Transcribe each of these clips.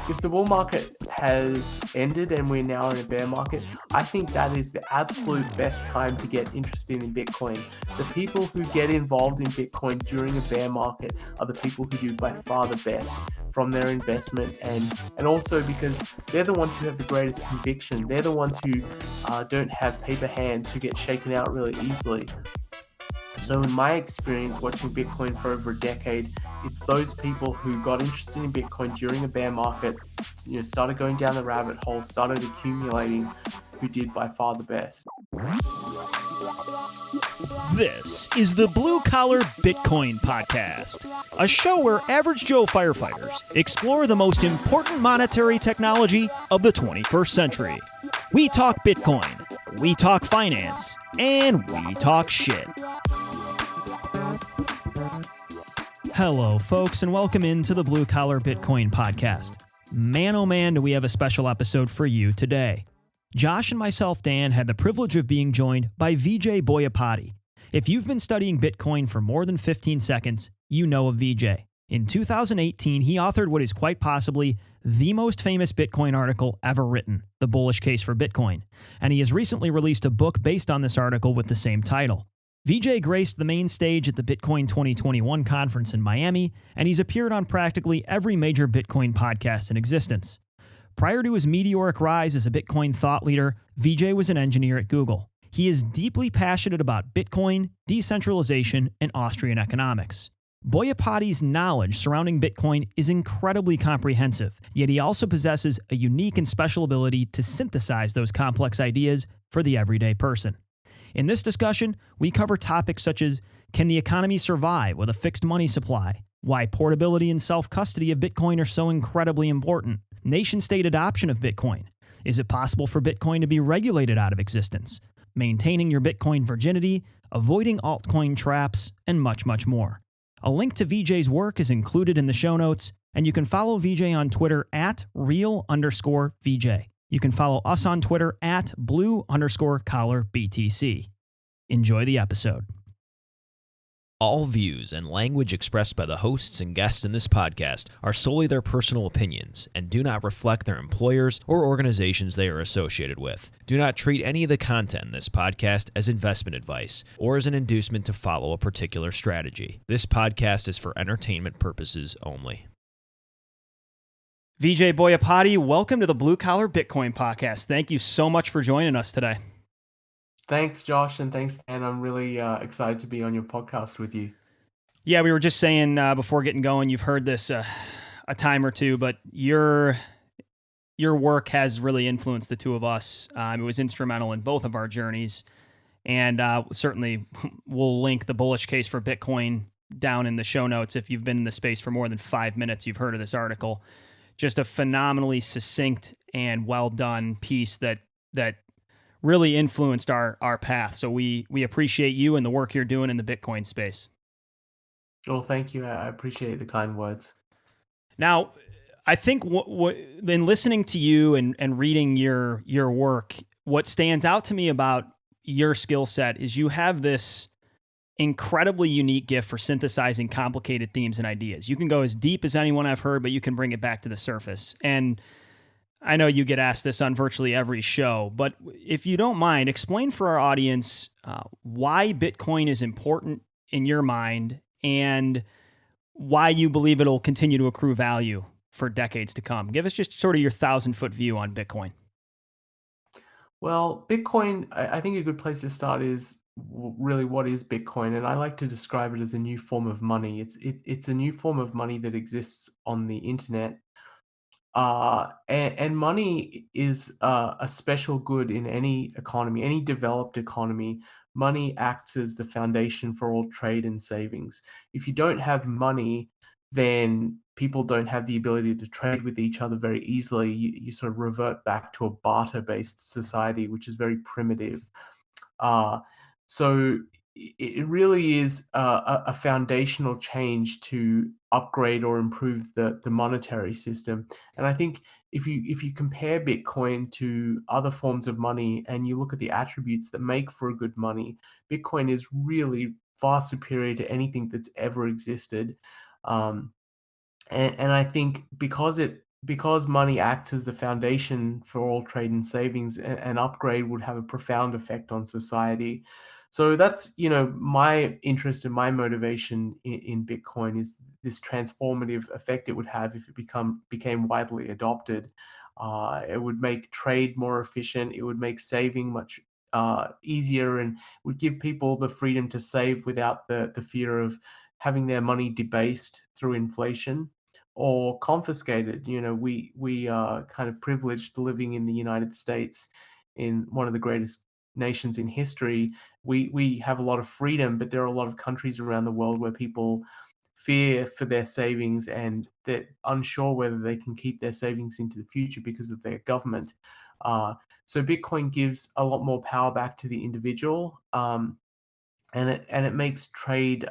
if the bull market has ended and we're now in a bear market, I think that is the absolute best time to get interested in Bitcoin. The people who get involved in Bitcoin during a bear market are the people who do by far the best from their investment, and also because they're the ones who have the greatest conviction. They're the ones who don't have paper hands, who get shaken out really easily. So in my experience watching Bitcoin for over a decade, it's those people who got interested in Bitcoin during a bear market, started going down the rabbit hole, started accumulating, who did by far the best. This is the Blue Collar Bitcoin Podcast, a show where average Joe firefighters explore the most important monetary technology of the 21st century. We talk Bitcoin, we talk finance, and we talk shit. Hello, folks, and welcome into the Blue Collar Bitcoin Podcast. Man, oh man, do we have a special episode for you today. Josh and myself, Dan, had the privilege of being joined by Vijay Boyapati. If you've been studying Bitcoin for more than 15 seconds, you know of Vijay. In 2018, he authored what is quite possibly the most famous Bitcoin article ever written, The Bullish Case For Bitcoin, and he has recently released a book based on this article with the same title. Vijay graced the main stage at the Bitcoin 2021 conference in Miami, and he's appeared on practically every major Bitcoin podcast in existence. Prior to his meteoric rise as a Bitcoin thought leader, Vijay was an engineer at Google. He is deeply passionate about Bitcoin, decentralization, and Austrian economics. Boyapati's knowledge surrounding Bitcoin is incredibly comprehensive, yet he also possesses a unique and special ability to synthesize those complex ideas for the everyday person. In this discussion, we cover topics such as, can the economy survive with a fixed money supply? Why portability and self-custody of Bitcoin are so incredibly important? Nation-state adoption of Bitcoin. Is it possible for Bitcoin to be regulated out of existence? Maintaining your Bitcoin virginity, avoiding altcoin traps, and much, much more. A link to Vijay's work is included in the show notes, and you can follow Vijay on Twitter at real_Vijay. You can follow us on Twitter at blue_collarbtc. Enjoy the episode. All views and language expressed by the hosts and guests in this podcast are solely their personal opinions and do not reflect their employers or organizations they are associated with. Do not treat any of the content in this podcast as investment advice or as an inducement to follow a particular strategy. This podcast is for entertainment purposes only. Vijay Boyapati, welcome to the Blue Collar Bitcoin Podcast. Thank you so much for joining us today. Thanks, Josh, and thanks, Dan. I'm really excited to be on your podcast with you. Yeah, we were just saying before getting going, you've heard this a time or two, but your work has really influenced the two of us. It was instrumental in both of our journeys, and certainly we'll link the Bullish Case for Bitcoin down in the show notes. If you've been in the space for more than 5 minutes, you've heard of this article. Just a phenomenally succinct and well done piece that really influenced our path. So we appreciate you and the work you're doing in the Bitcoin space. Well, thank you. I appreciate the kind words. Now, I think in listening to you and reading your work, what stands out to me about your skill set is you have this incredibly unique gift for synthesizing complicated themes and ideas. You can go as deep as anyone I've heard, but you can bring it back to the surface. And I know you get asked this on virtually every show, but if you don't mind, explain for our audience why Bitcoin is important in your mind and why you believe it'll continue to accrue value for decades to come. Give us just sort of your 1,000-foot view on Bitcoin. Well, Bitcoin, I think a good place to start is really what is Bitcoin, and I like to describe it as a new form of money. It's a new form of money that exists on the internet, and money is a special good in any economy, any developed economy. Money acts as the foundation for all trade and savings. If you don't have money, then people don't have the ability to trade with each other very easily. You sort of revert back to a barter-based society, which is very primitive. Uh, so it really is a foundational change to upgrade or improve the monetary system. And I think if you compare Bitcoin to other forms of money and you look at the attributes that make for a good money, Bitcoin is really far superior to anything that's ever existed. And I think because it because money acts as the foundation for all trade and savings, an upgrade would have a profound effect on society. So that's, my interest and my motivation in Bitcoin is this transformative effect it would have if it became widely adopted. It would make trade more efficient. It would make saving much easier, and would give people the freedom to save without the fear of having their money debased through inflation or confiscated. We are kind of privileged living in the United States, in one of the greatest nations in history. We have a lot of freedom, but there are a lot of countries around the world where people fear for their savings, and they're unsure whether they can keep their savings into the future because of their government. Uh, so Bitcoin gives a lot more power back to the individual, and it makes trade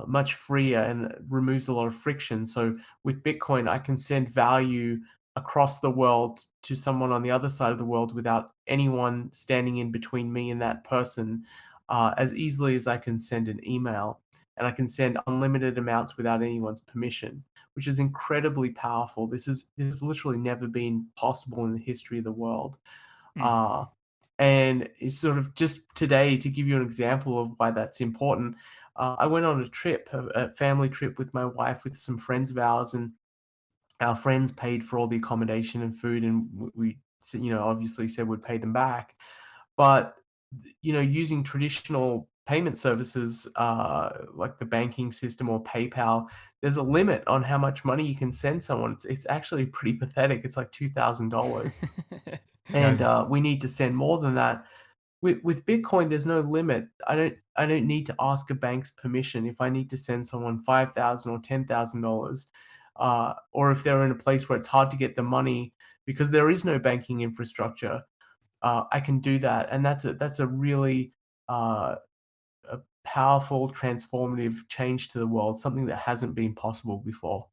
much freer and removes a lot of friction. So with Bitcoin, I can send value across the world to someone on the other side of the world without anyone standing in between me and that person, as easily as I can send an email. And I can send unlimited amounts without anyone's permission, which is incredibly powerful. This has literally never been possible in the history of the world. Mm. Uh, and it's sort of just today, to give you an example of why that's important. I went on a trip, a family trip with my wife, with some friends of ours, and our friends paid for all the accommodation and food, and we obviously said we'd pay them back. But using traditional payment services, like the banking system or PayPal, there's a limit on how much money you can send someone. It's actually pretty pathetic. It's like $2,000, Yeah. and we need to send more than that. With Bitcoin, there's no limit. I don't need to ask a bank's permission if I need to send someone 5,000 or $10,000, or if they're in a place where it's hard to get the money because there is no banking infrastructure. I can do that, and that's a really uh, a powerful, transformative change to the world. Something that hasn't been possible before.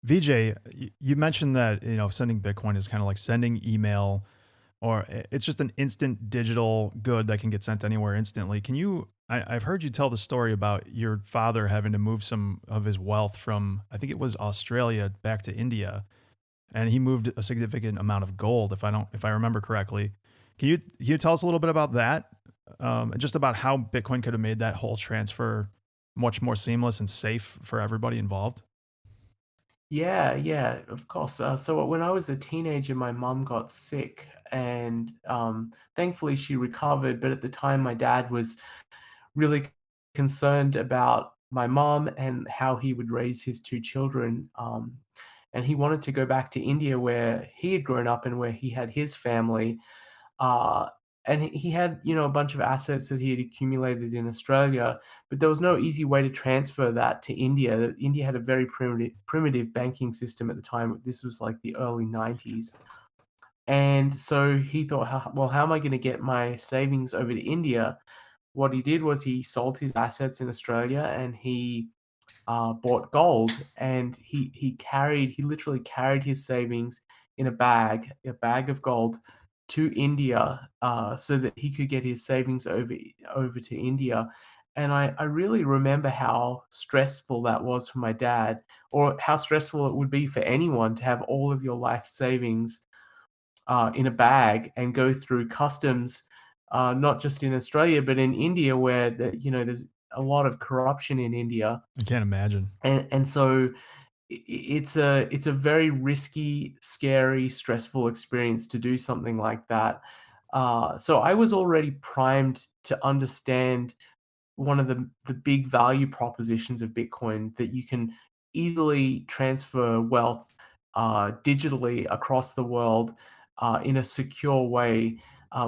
Vijay, you mentioned that sending Bitcoin is kind of like sending email, or it's just an instant digital good that can get sent anywhere instantly. Can you? I've heard you tell the story about your father having to move some of his wealth from, I think it was Australia, back to India, and he moved a significant amount of gold, if I remember correctly. Can you tell us a little bit about that, and just about how Bitcoin could have made that whole transfer much more seamless and safe for everybody involved? Yeah, yeah, of course. So when I was a teenager, my mom got sick, and thankfully she recovered. But at the time, my dad was really concerned about my mom and how he would raise his two children. And he wanted to go back to India, where he had grown up and where he had his family. Uh, and he had, a bunch of assets that he had accumulated in Australia, but there was no easy way to transfer that to India. India had a very primitive banking system at the time. This was like the early 90s. And so he thought, well, how am I going to get my savings over to India? What he did was he sold his assets in Australia, and he bought gold, and he literally carried his savings in a bag of gold, to India, so that he could get his savings over to India. And I really remember how stressful that was for my dad, or how stressful it would be for anyone to have all of your life savings in a bag and go through customs, not just in Australia but in India, where there's a lot of corruption in India. I can't imagine. And so it's a very risky, scary, stressful experience to do something like that. So I was already primed to understand one of the big value propositions of Bitcoin, that you can easily transfer wealth digitally across the world in a secure way,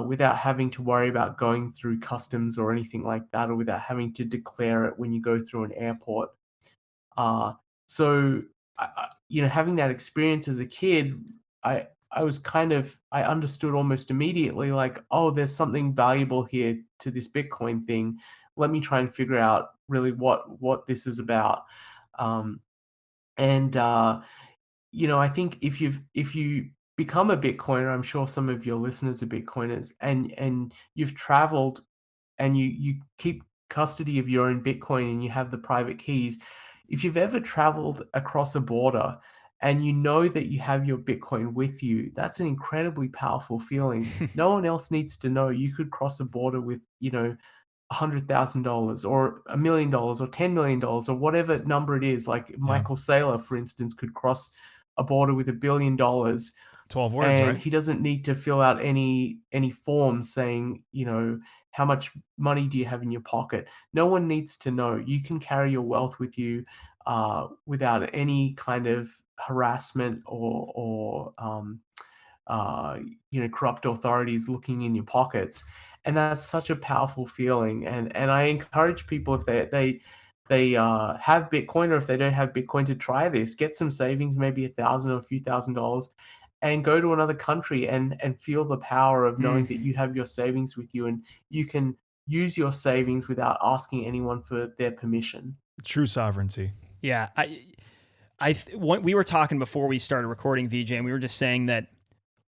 without having to worry about going through customs or anything like that, or without having to declare it when you go through an airport. Uh, so, having that experience as a kid, I was I understood almost immediately, like, oh, there's something valuable here to this Bitcoin thing. Let me try and figure out really what this is about. Um, and I think if you become a Bitcoiner, I'm sure some of your listeners are Bitcoiners, and you've traveled, and you keep custody of your own Bitcoin, and you have the private keys. if you've ever traveled across a border and you know that you have your Bitcoin with you, that's an incredibly powerful feeling. No one else needs to know. You could cross a border with, $100,000 or $1 million or $10 million or whatever number it is. Like Yeah. Michael Saylor, for instance, could cross a border with $1 billion, 12 words, and right? he doesn't need to fill out any forms saying, how much money do you have in your pocket. No one needs to know. You can carry your wealth with you without any kind of harassment or corrupt authorities looking in your pockets. And that's such a powerful feeling. And I encourage people, if they have Bitcoin, or if they don't have Bitcoin, to try this. Get some savings, maybe $1,000 or a few $1,000s, and go to another country and feel the power of Mm. knowing that you have your savings with you, and you can use your savings without asking anyone for their permission. True sovereignty. Yeah, we were talking before we started recording, VJ, and we were just saying that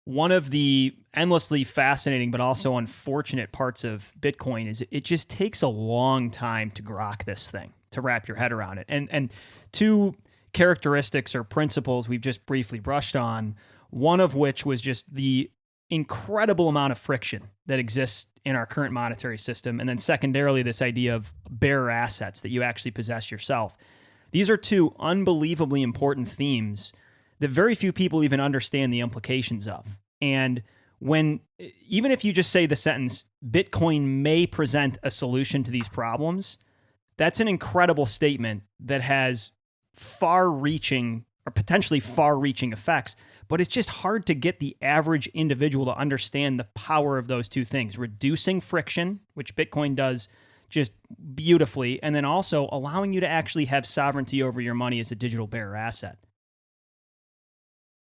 one of the endlessly fascinating but also unfortunate parts of Bitcoin is it just takes a long time to grok this thing, to wrap your head around it. And two characteristics or principles we've just briefly brushed on, one of which was just the incredible amount of friction that exists in our current monetary system. And then secondarily, this idea of bearer assets that you actually possess yourself. These are two unbelievably important themes that very few people even understand the implications of. And even if you just say the sentence, Bitcoin may present a solution to these problems, that's an incredible statement that has far-reaching or potentially far-reaching effects. But it's just hard to get the average individual to understand the power of those two things: reducing friction, which Bitcoin does just beautifully, and then also allowing you to actually have sovereignty over your money as a digital bearer asset.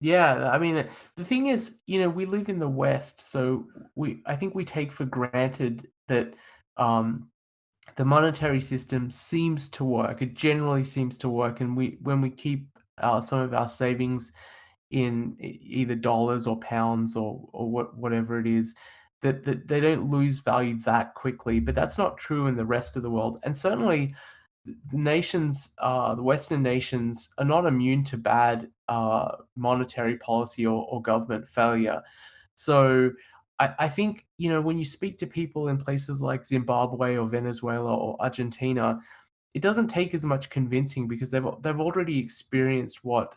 Yeah, I mean, the thing is, we live in the West, so I think we take for granted that um, the monetary system seems to work. It generally seems to work, and when we keep some of our savings in either dollars or pounds or whatever it is, that they don't lose value that quickly. But that's not true in the rest of the world, and certainly the Western nations are not immune to bad monetary policy or government failure. So I think, when you speak to people in places like Zimbabwe or Venezuela or Argentina, it doesn't take as much convincing, because they've already experienced what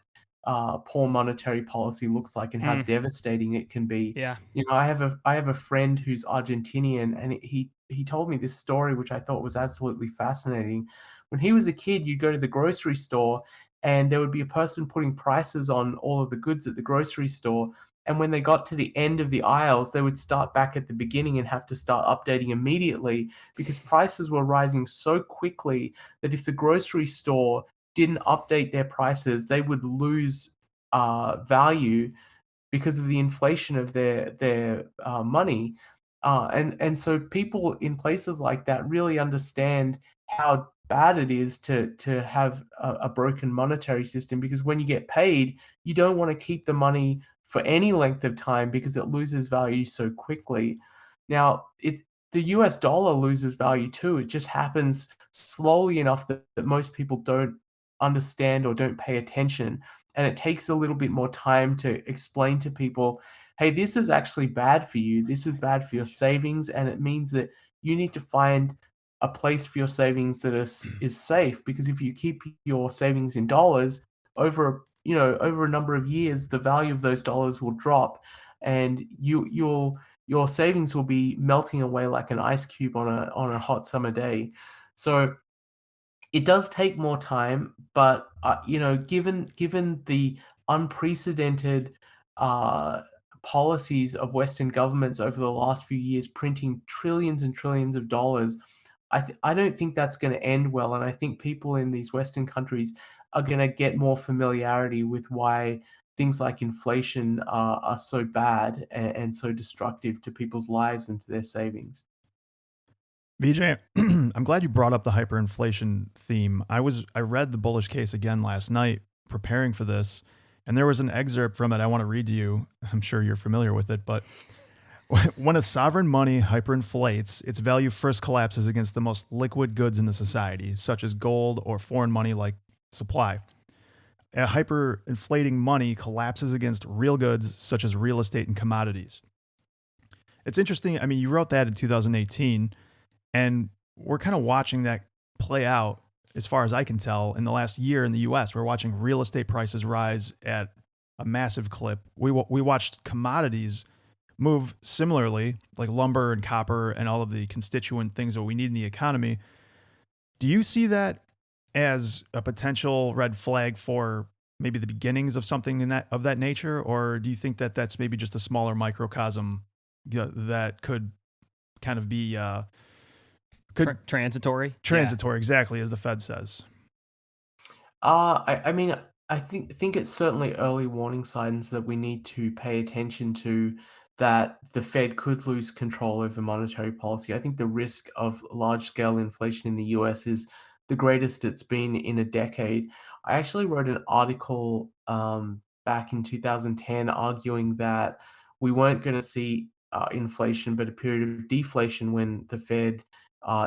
poor monetary policy looks like and how Mm, devastating it can be. yeah. I have a friend who's Argentinian, and he told me this story, which I thought was absolutely fascinating. When he was a kid, you'd go to the grocery store, and there would be a person putting prices on all of the goods at the grocery store. And when they got to the end of the aisles, they would start back at the beginning and have to start updating immediately, because prices were rising so quickly that if the grocery store didn't update their prices, they would lose value because of the inflation of their money. And so people in places like that really understand how bad it is to have a broken monetary system, because when you get paid, you don't want to keep the money for any length of time because it loses value so quickly. Now, the US dollar loses value too. It just happens slowly enough that most people don't understand or don't pay attention. And it takes a little bit more time to explain to people, hey, this is actually bad for you. This is bad for your savings. And it means that you need to find a place for your savings that is safe. Because if you keep your savings in dollars over a number of years, the value of those dollars will drop, and your savings will be melting away like an ice cube on a hot summer day. So it does take more time, but, given the unprecedented, uh, policies of Western governments over the last few years, printing trillions and trillions of dollars, I don't think that's gonna end well, and I think people in these Western countries are gonna get more familiarity with why things like inflation are so bad and so destructive to people's lives and to their savings. Vijay, I'm glad you brought up the hyperinflation theme. I read the Bullish Case again last night preparing for this, and there was an excerpt from it I want to read to you. I'm sure you're familiar with it, but when a sovereign money hyperinflates, its value first collapses against the most liquid goods in the society, such as gold or foreign money like supply. Hyperinflating money collapses against real goods such as real estate and commodities. It's interesting. I mean, you wrote that in 2018, and we're kind of watching that play out as far as I can tell in the last year in the US. We're watching real estate prices rise at a massive clip. We watched commodities move similarly, like lumber and copper and all of the constituent things that we need in the economy. Do you see that as a potential red flag for maybe the beginnings of something in that nature, or do you think that that's maybe just a smaller microcosm that could kind of be Transitory. transitory, exactly as the Fed says? I mean, I think it's certainly early warning signs that we need to pay attention to, that the Fed could lose control over monetary policy. I think the risk of large-scale inflation in the US is the greatest it's been in a decade. I actually wrote an article back in 2010 arguing that we weren't going to see inflation, but a period of deflation when the Fed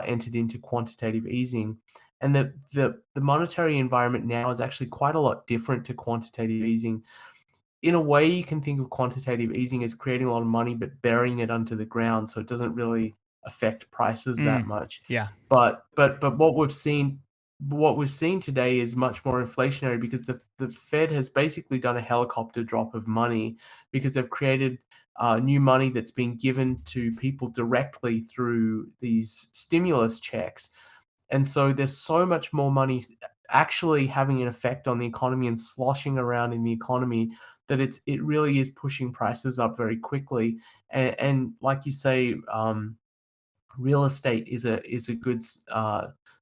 entered into quantitative easing. And the monetary environment now is actually quite a lot different to quantitative easing. In a way, you can think of quantitative easing as creating a lot of money, but burying it under the ground, so it doesn't really affect prices that much. Yeah. But what we've seen today is much more inflationary because the Fed has basically done a helicopter drop of money because they've created new money that's being given to people directly through these stimulus checks. And so there's so much more money actually having an effect on the economy and sloshing around in the economy that it really is pushing prices up very quickly. And like you say, real estate is a good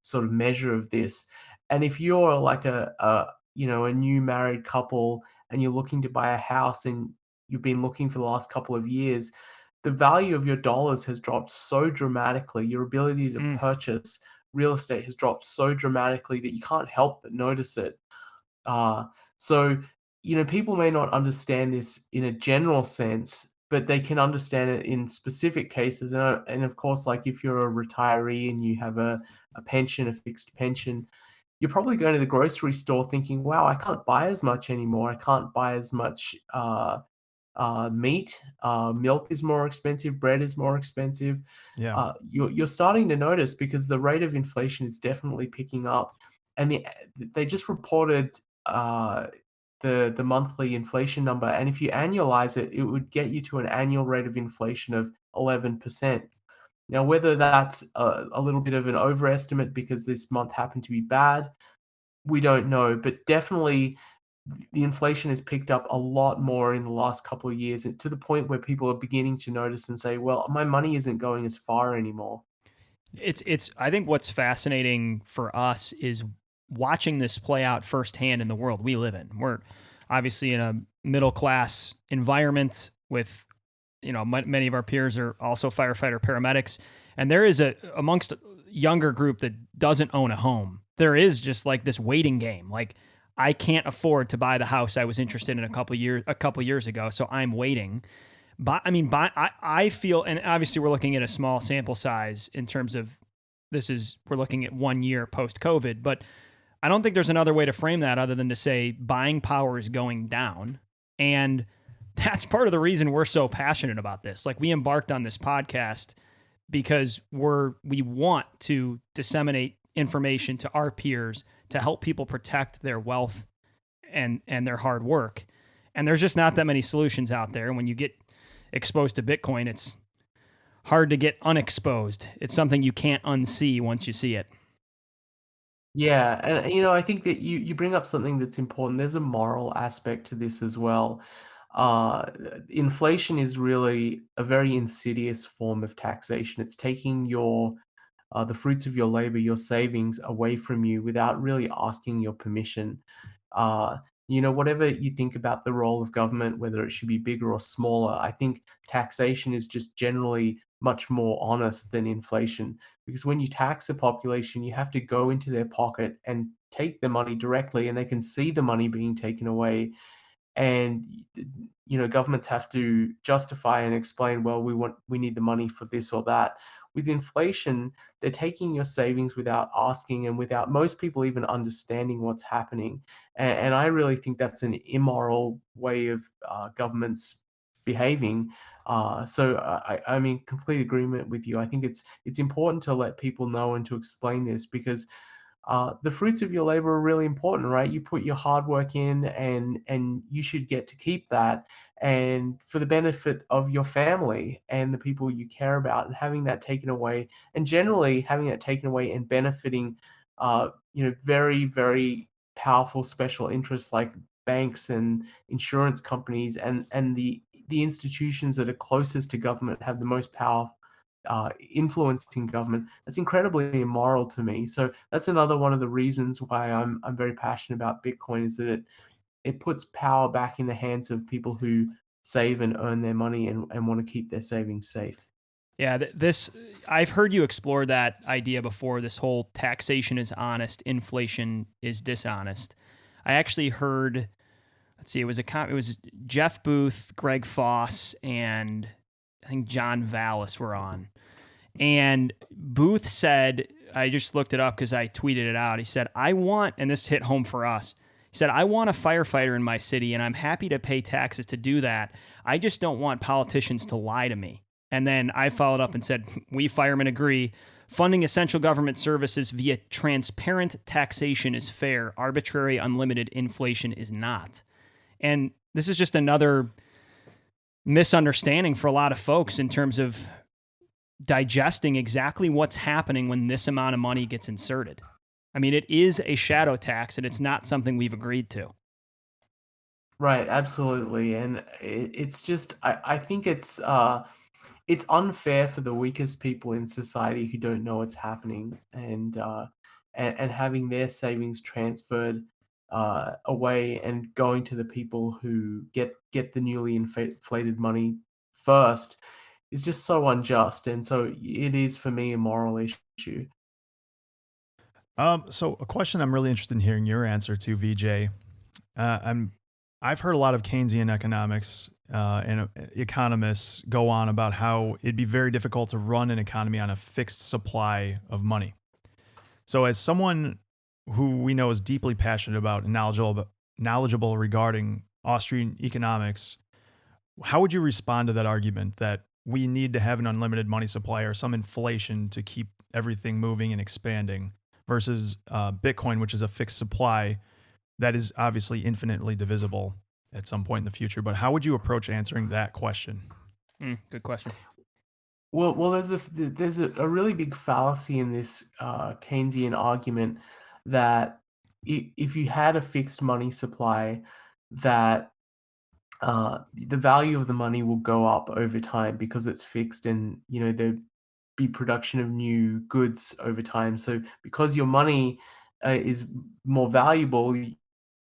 sort of measure of this. And if you're like a new married couple and you're looking to buy a house and you've been looking for the last couple of years, the value of your dollars has dropped so dramatically. Your ability to Mm. purchase real estate has dropped so dramatically that you can't help but notice it. Uh, so, people may not understand this in a general sense, but they can understand it in specific cases. And of course, like if you're a retiree and you have a pension, a fixed pension, you're probably going to the grocery store thinking, wow, I can't buy as much anymore. I can't buy as much meat. Milk is more expensive. Bread is more expensive. Yeah. You're starting to notice because the rate of inflation is definitely picking up, and they just reported the monthly inflation number, and if you annualize it, it would get you to an annual rate of inflation of 11%. Now, whether that's a little bit of an overestimate because this month happened to be bad, we don't know, but definitely the inflation has picked up a lot more in the last couple of years, and to the point where people are beginning to notice and say, "Well, my money isn't going as far anymore." It's I think what's fascinating for us is watching this play out firsthand in the world we live in. We're obviously in a middle class environment with, many of our peers are also firefighter paramedics, and there is amongst a younger group that doesn't own a home. There is just like this waiting game. Like, I can't afford to buy the house I was interested in a couple years ago, so I'm waiting. But I mean, I feel, and obviously we're looking at a small sample size in terms of we're looking at 1 year post COVID, but I don't think there's another way to frame that other than to say buying power is going down. And that's part of the reason we're so passionate about this. Like, we embarked on this podcast because we want to disseminate information to our peers to help people protect their wealth and their hard work. And there's just not that many solutions out there. And when you get exposed to Bitcoin, it's hard to get unexposed. It's something you can't unsee once you see it. Yeah, and I think that you bring up something that's important. There's a moral aspect to this as well. Uh, Inflation is really a very insidious form of taxation. It's taking the fruits of your labor, your savings away from you without really asking your permission. Uh, Whatever you think about the role of government, whether it should be bigger or smaller, I think taxation is just generally much more honest than inflation. Because when you tax a population, you have to go into their pocket and take the money directly, and they can see the money being taken away. and governments have to justify and explain, well, we need the money for this or that. With inflation, they're taking your savings without asking and without most people even understanding what's happening. And I really think that's an immoral way of governments behaving. I mean, complete agreement with you. I think it's important to let people know and to explain this, because the fruits of your labor are really important, right? You put your hard work in, and you should get to keep that, and for the benefit of your family and the people you care about. And having that taken away, and generally having that taken away and benefiting, very, very powerful special interests like banks and insurance companies, and the institutions that are closest to government, have the most power influencing government. That's incredibly immoral to me. So that's another one of the reasons why I'm very passionate about Bitcoin, is that it puts power back in the hands of people who save and earn their money, and want to keep their savings safe. Yeah, this I've heard you explore that idea before. This whole taxation is honest, inflation is dishonest. I actually heard, let's see, it was Jeff Booth, Greg Foss, and I think John Vallis were on. And Booth said, I just looked it up because I tweeted it out. He said, and this hit home for us. He said, I want a firefighter in my city, and I'm happy to pay taxes to do that. I just don't want politicians to lie to me. And then I followed up and said, we firemen agree. Funding essential government services via transparent taxation is fair. Arbitrary, unlimited inflation is not. And this is just another misunderstanding for a lot of folks in terms of digesting exactly what's happening when this amount of money gets inserted. I mean, it is a shadow tax, and it's not something we've agreed to. Right, absolutely. And it's just, I think it's unfair for the weakest people in society who don't know what's happening, and having their savings transferred away and going to the people who get the newly inflated money first is just so unjust. And so it is, for me, a moral issue. So a question I'm really interested in hearing your answer to, Vijay. I've heard a lot of Keynesian economics and economists go on about how it'd be very difficult to run an economy on a fixed supply of money. So, as someone who we know is deeply passionate about and knowledgeable regarding Austrian economics, how would you respond to that argument that we need to have an unlimited money supply or some inflation to keep everything moving and expanding, versus Bitcoin, which is a fixed supply that is obviously infinitely divisible at some point in the future? But how would you approach answering that question? Good question. Well, there's a really big fallacy in this Keynesian argument, that if you had a fixed money supply, that the value of the money will go up over time because it's fixed, and there be production of new goods over time. So because your money is more valuable,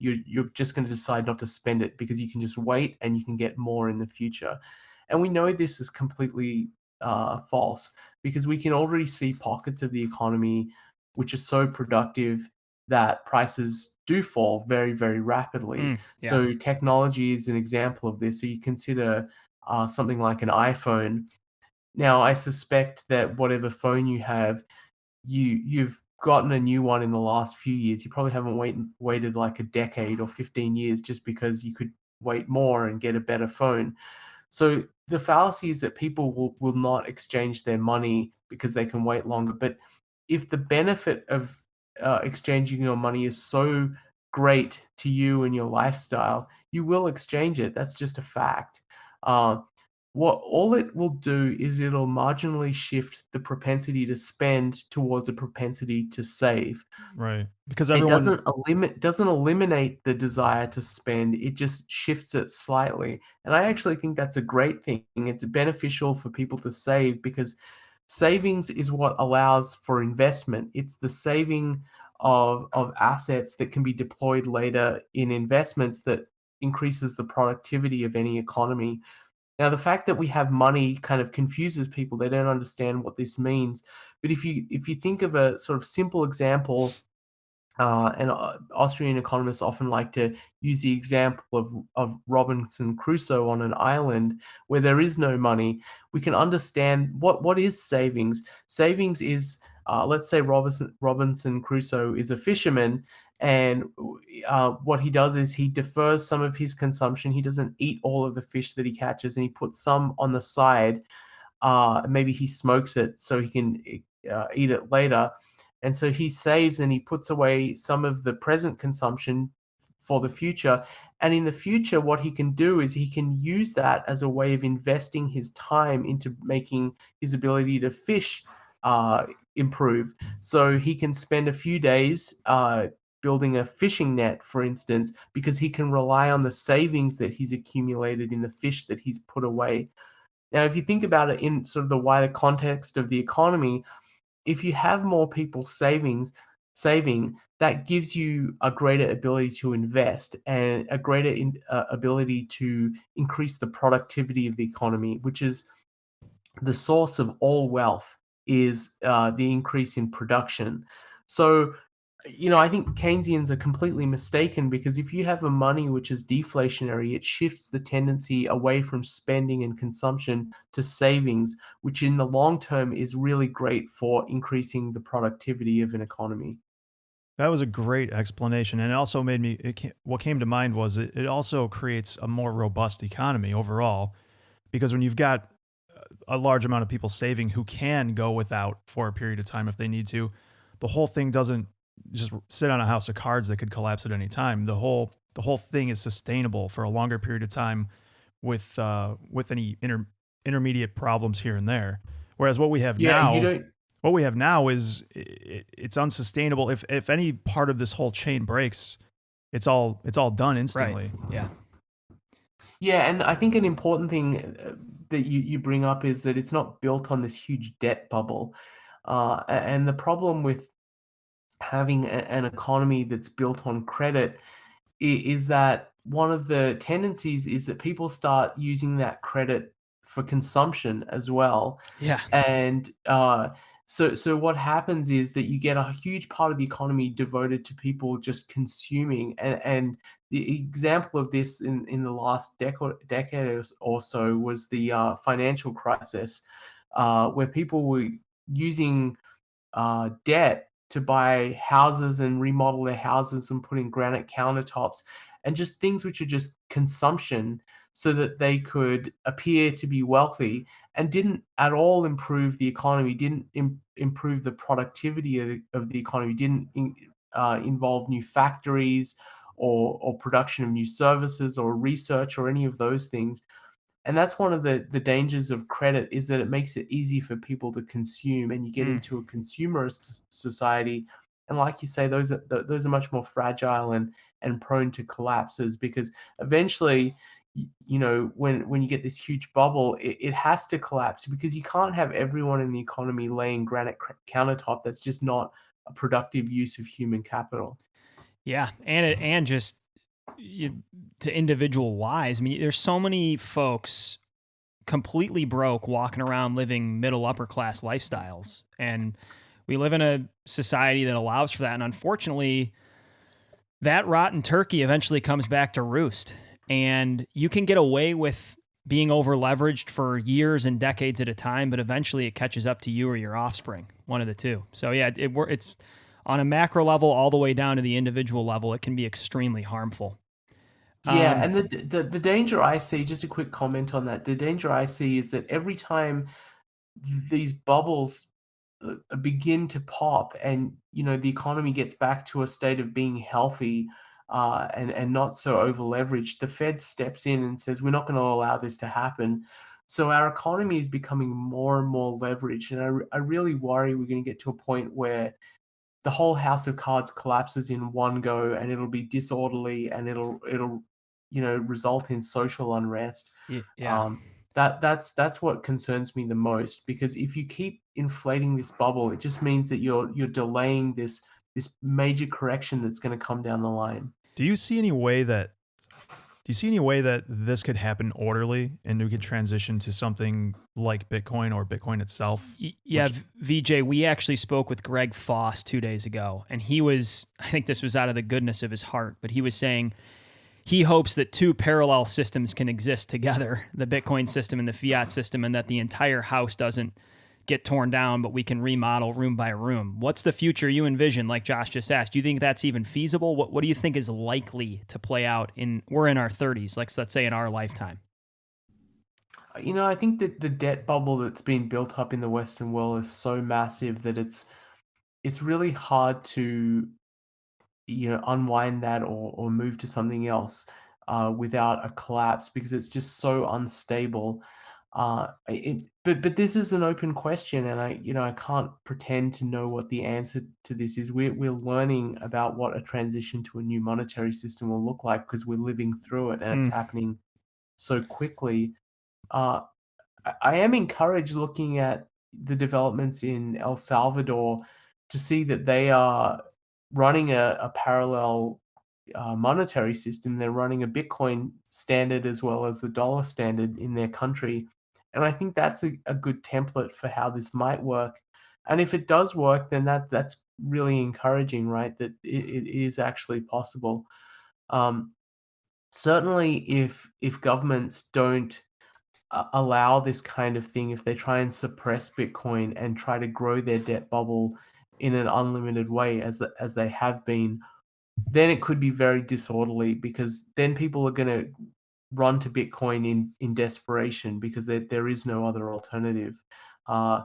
you're just going to decide not to spend it, because you can just wait and you can get more in the future. And we know this is completely false, because we can already see pockets of the economy which are so productive that prices do fall very, very rapidly. Yeah. So technology is an example of this. So you consider something like an iPhone. Now, I suspect that whatever phone you have, you've gotten a new one in the last few years. You probably haven't waited like a decade or 15 years just because you could wait more and get a better phone. So the fallacy is that people will not exchange their money because they can wait longer. But if the benefit of exchanging your money is so great to you and your lifestyle, you will exchange it. That's just a fact. Uh, what all it will do is it'll marginally shift the propensity to spend towards a propensity to save. Right. Because It everyone, doesn't eliminate the desire to spend, it just shifts it slightly, and I actually think that's a great thing. It's beneficial for people to save, because savings is what allows for investment. It's the saving of assets that can be deployed later in investments that increases the productivity of any economy. Now, the fact that we have money kind of confuses people. They don't understand what this means. But if you think of a sort of simple example, And Austrian economists often like to use the example of Robinson Crusoe on an island where there is no money. We can understand what is savings. Savings is, let's say Robinson Crusoe is a fisherman, and what he does is he defers some of his consumption. He doesn't eat all of the fish that he catches, and he puts some on the side. Maybe he smokes it so he can eat it later. And so he saves and he puts away some of the present consumption for the future. And in the future, what he can do is he can use that as a way of investing his time into making his ability to fish uh, improve. So he can spend a few days building a fishing net, for instance, because he can rely on the savings that he's accumulated in the fish that he's put away. Now, if you think about it in sort of the wider context of the economy, if you have more people saving, that gives you a greater ability to invest and a greater ability to increase the productivity of the economy, which is the source of all wealth, is the increase in production. So, I think Keynesians are completely mistaken, because if you have a money which is deflationary, it shifts the tendency away from spending and consumption to savings, which in the long term is really great for increasing the productivity of an economy. That was a great explanation, and it also made me. What came to mind was it also creates a more robust economy overall, because when you've got a large amount of people saving who can go without for a period of time if they need to, the whole thing doesn't just sit on a house of cards that could collapse at any time. The whole thing is sustainable for a longer period of time with any intermediate problems here and there. Whereas Yeah, you don't. what we have now is it's unsustainable. If any part of this whole chain breaks, it's all done Right. instantly. Yeah. Yeah, and I think an important thing that you bring up is that it's not built on this huge debt bubble. And the problem with having an economy that's built on credit is that one of the tendencies is that people start using that credit for consumption as well. Yeah. And so what happens is that you get a huge part of the economy devoted to people just consuming. And the example of this in the last decade or so was the financial crisis, where people were using debt to buy houses and remodel their houses and put in granite countertops and just things which are just consumption, so that they could appear to be wealthy, and didn't at all improve the economy, didn't improve the productivity of the economy, didn't involve new factories or production of new services or research or any of those things. And that's one of the dangers of credit, is that it makes it easy for people to consume, and you get Mm. into a consumerist society. And like you say, those are much more fragile and prone to collapses, because eventually, when you get this huge bubble, it has to collapse, because you can't have everyone in the economy laying granite countertop. That's just not a productive use of human capital. Yeah. And just you, to individual lives. I mean, there's so many folks completely broke walking around living middle upper class lifestyles. And we live in a society that allows for that. And unfortunately, that rotten turkey eventually comes back to roost. And you can get away with being over leveraged for years and decades at a time, but eventually it catches up to you or your offspring, one of the two. So yeah, it's on a macro level all the way down to the individual level. It can be extremely harmful. Yeah, Um, and the danger I see, just a quick comment on that. The danger I see is that every time these bubbles begin to pop, and the economy gets back to a state of being healthy, and not so over leveraged, the Fed steps in and says we're not going to allow this to happen. So our economy is becoming more and more leveraged, and I really worry we're going to get to a point where the whole house of cards collapses in one go, and it'll be disorderly, and it'll result in social unrest. yeah. um, that's what concerns me the most, because if you keep inflating this bubble, it just means that you're delaying this major correction that's going to come down the line. Do you see any way that Do you see any way that this could happen orderly and we could transition to something like Bitcoin or Bitcoin itself? Yeah, Which, VJ, we actually spoke with Greg Foss 2 days ago, and he was, I think this was out of the goodness of his heart, but he was saying he hopes that two parallel systems can exist together, the Bitcoin system and the fiat system, and that the entire house doesn't get torn down, but we can remodel room by room. What's the future you envision, like Josh just asked? Do you think that's even feasible? What do you think is likely to play out we're in our 30s, like let's say in our lifetime? I think that the debt bubble that's been built up in the Western world is so massive that it's really hard to unwind that or move to something else without a collapse because it's just so unstable. But this is an open question, and I can't pretend to know what the answer to this is. We're learning about what a transition to a new monetary system will look like because we're living through it, and it's Mm. happening so quickly. Uh, I am encouraged looking at the developments in El Salvador to see that they are running a parallel monetary system. They're running a Bitcoin standard as well as the dollar standard in their country. And I think that's a good template for how this might work. And if it does work, then that's really encouraging, right? That it is actually possible. Um, Certainly, if governments don't allow this kind of thing, if they try and suppress Bitcoin and try to grow their debt bubble in an unlimited way as they have been, then it could be very disorderly because then people are going to run to Bitcoin in desperation because there is no other alternative. Uh,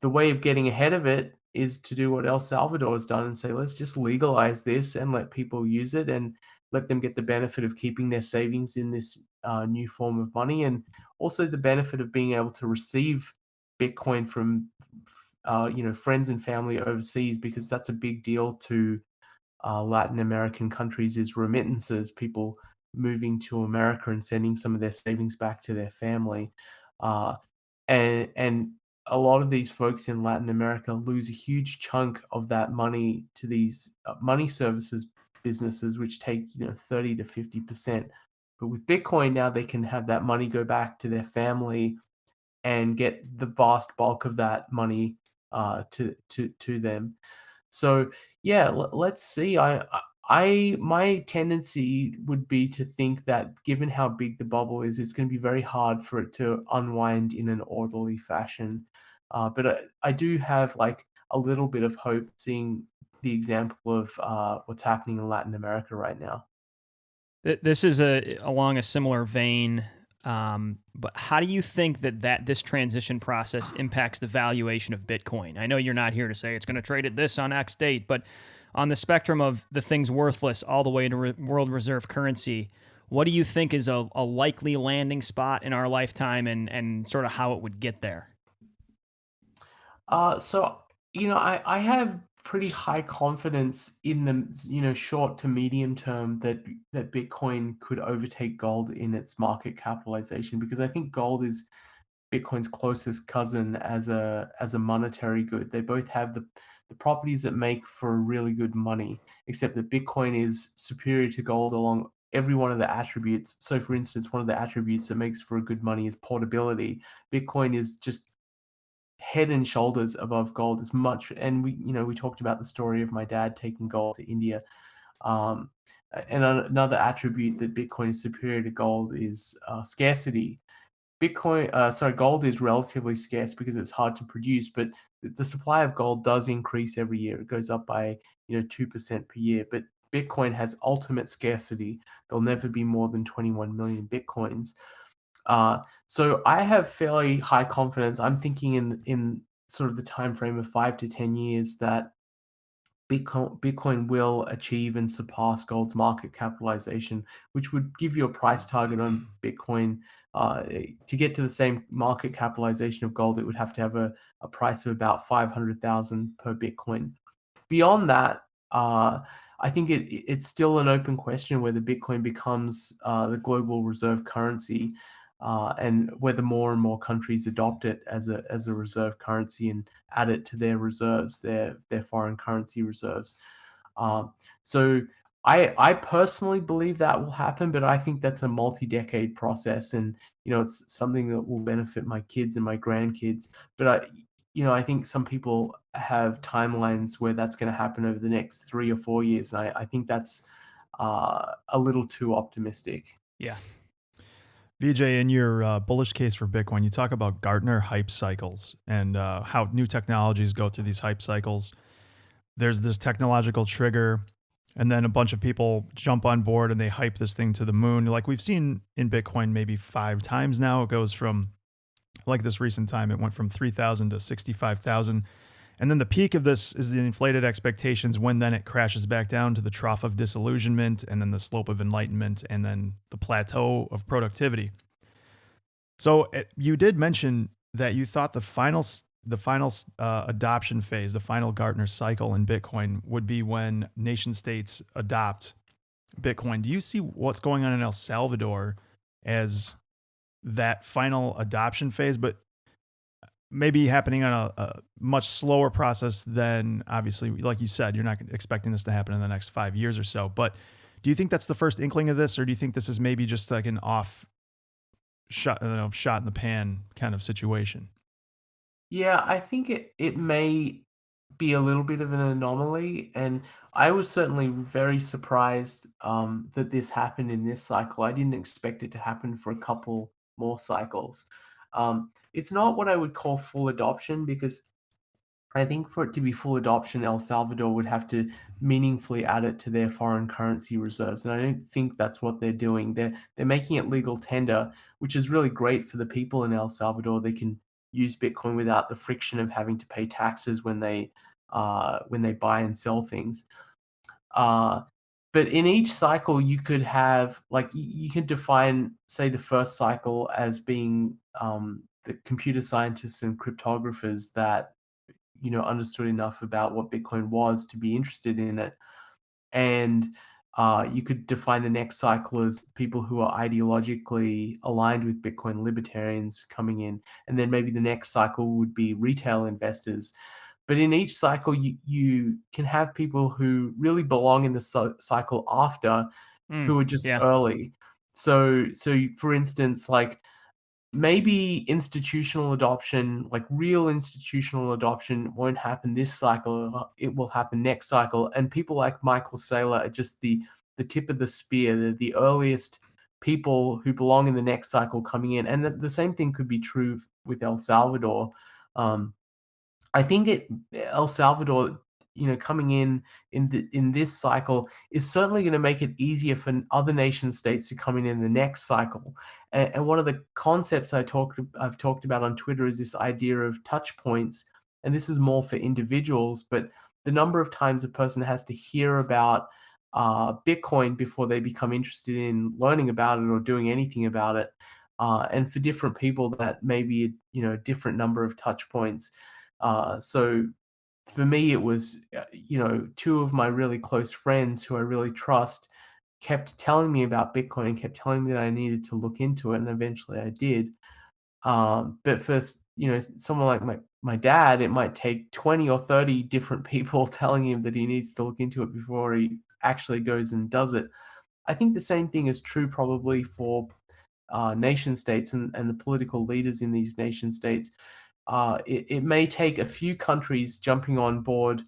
the way of getting ahead of it is to do what El Salvador has done and say, let's just legalize this and let people use it and let them get the benefit of keeping their savings in this new form of money and also the benefit of being able to receive Bitcoin from friends and family overseas because that's a big deal to Latin American countries is remittances, people moving to America and sending some of their savings back to their family. Uh, and a lot of these folks in Latin America lose a huge chunk of that money to these money services businesses, which take 30 to 50%. But with Bitcoin now, they can have that money go back to their family and get the vast bulk of that money to them. So yeah, let's see. My tendency would be to think that given how big the bubble is, it's going to be very hard for it to unwind in an orderly fashion. But I do have like a little bit of hope seeing the example of what's happening in Latin America right now. This is along a similar vein, but how do you think that this transition process impacts the valuation of Bitcoin? I know you're not here to say it's going to trade at this on X date, but on the spectrum of the thing's worthless all the way to world reserve currency, what do you think is a likely landing spot in our lifetime, and sort of how it would get there? I have pretty high confidence in the short to medium term that Bitcoin could overtake gold in its market capitalization because I think gold is Bitcoin's closest cousin as a monetary good. They both have the properties that make for really good money, except that Bitcoin is superior to gold along every one of the attributes. So for instance, one of the attributes that makes for a good money is portability. Bitcoin is just head and shoulders above gold as much. And we talked about the story of my dad taking gold to India. Um, and another attribute that Bitcoin is superior to gold is scarcity. Gold is relatively scarce because it's hard to produce, but the supply of gold does increase every year. It goes up by 2% per year. But Bitcoin has ultimate scarcity. There'll never be more than 21 million Bitcoins. So I have fairly high confidence. I'm thinking in sort of the time frame of 5 to 10 years that Bitcoin will achieve and surpass gold's market capitalization, which would give you a price target on Bitcoin. To get to the same market capitalization of gold, it would have to have a price of about 500,000 per Bitcoin. Beyond that, I think it's still an open question whether Bitcoin becomes the global reserve currency, and whether more and more countries adopt it as a reserve currency and add it to their reserves, their foreign currency reserves. Um, so I personally believe that will happen, but I think that's a multi-decade process, and it's something that will benefit my kids and my grandkids. But I think some people have timelines where that's going to happen over the next 3 or 4 years, and I think that's a little too optimistic. Yeah. Vijay, in your bullish case for Bitcoin, you talk about Gartner hype cycles and how new technologies go through these hype cycles. There's this technological trigger, and then a bunch of people jump on board and they hype this thing to the moon. Like we've seen in Bitcoin maybe 5 times now. It goes from, like this recent time, it went from 3,000 to 65,000. And then the peak of this is the inflated expectations, when then it crashes back down to the trough of disillusionment, and then the slope of enlightenment, and then the plateau of productivity. So you did mention that you thought the final adoption phase, the final Gartner cycle in Bitcoin, would be when nation states adopt Bitcoin. Do you see what's going on in El Salvador as that final adoption phase, but maybe happening on a much slower process than, obviously, like you said, you're not expecting this to happen in the next 5 years or so. But do you think that's the first inkling of this, or do you think this is maybe just like an off shot, shot in the pan kind of situation? Yeah, I think it may be a little bit of an anomaly, and I was certainly very surprised that this happened in this cycle. I didn't expect it to happen for a couple more cycles. It's not what I would call full adoption, because I think for it to be full adoption, El Salvador would have to meaningfully add it to their foreign currency reserves, and I don't think that's what they're doing. They're making it legal tender, which is really great for the people in El Salvador. They can use Bitcoin without the friction of having to pay taxes when they buy and sell things. Uh, but in each cycle, you could have, like, you could define, say, the first cycle as being the computer scientists and cryptographers that understood enough about what Bitcoin was to be interested in it. And you could define the next cycle as people who are ideologically aligned with Bitcoin, libertarians coming in. And then maybe the next cycle would be retail investors. But in each cycle, you can have people who really belong in the cycle after, Mm, who are just yeah. early. So for instance, like, maybe institutional adoption, like real institutional adoption, won't happen this cycle. It will happen next cycle. And people like Michael Saylor are just the tip of the spear. They're the earliest people who belong in the next cycle coming in. And the same thing could be true with El Salvador. Um, I think El Salvador, coming in this cycle is certainly going to make it easier for other nation states to come in the next cycle. And one of the concepts I've talked about on Twitter is this idea of touch points, and this is more for individuals, but the number of times a person has to hear about Bitcoin before they become interested in learning about it or doing anything about it. And for different people, that may be a different number of touch points. So for me, it was, two of my really close friends who I really trust kept telling me about Bitcoin and kept telling me that I needed to look into it, and eventually I did. But first, someone like my dad, it might take 20 or 30 different people telling him that he needs to look into it before he actually goes and does it. I think the same thing is true probably for nation states and the political leaders in these nation states. It may take a few countries jumping on board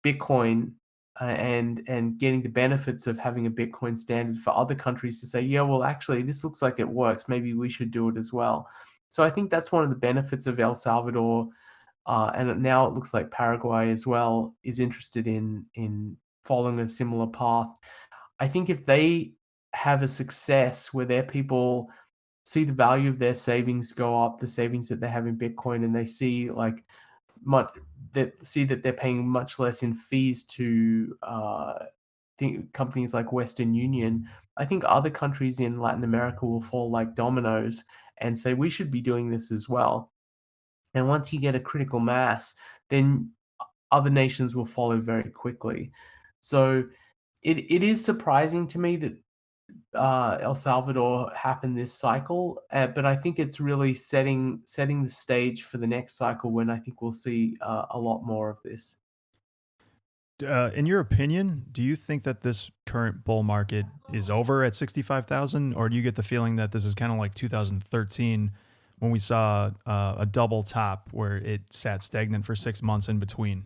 Bitcoin, and getting the benefits of having a Bitcoin standard for other countries to say, yeah, well, actually, this looks like it works. Maybe we should do it as well. So I think that's one of the benefits of El Salvador, and now it looks like Paraguay as well is interested in following a similar path. I think if they have a success where their people see the value of their savings go up, the savings that they have in Bitcoin, and they see, like, much that see that they're paying much less in fees to companies like Western Union. I think other countries in Latin America will fall like dominoes and say we should be doing this as well. And once you get a critical mass, then other nations will follow very quickly. So it is surprising to me that El Salvador happened this cycle, but I think it's really setting the stage for the next cycle when I think we'll see a lot more of this. In your opinion, do you think that this current bull market is over at 65,000, or do you get the feeling that this is kind of like 2013 when we saw a double top where it sat stagnant for 6 months in between?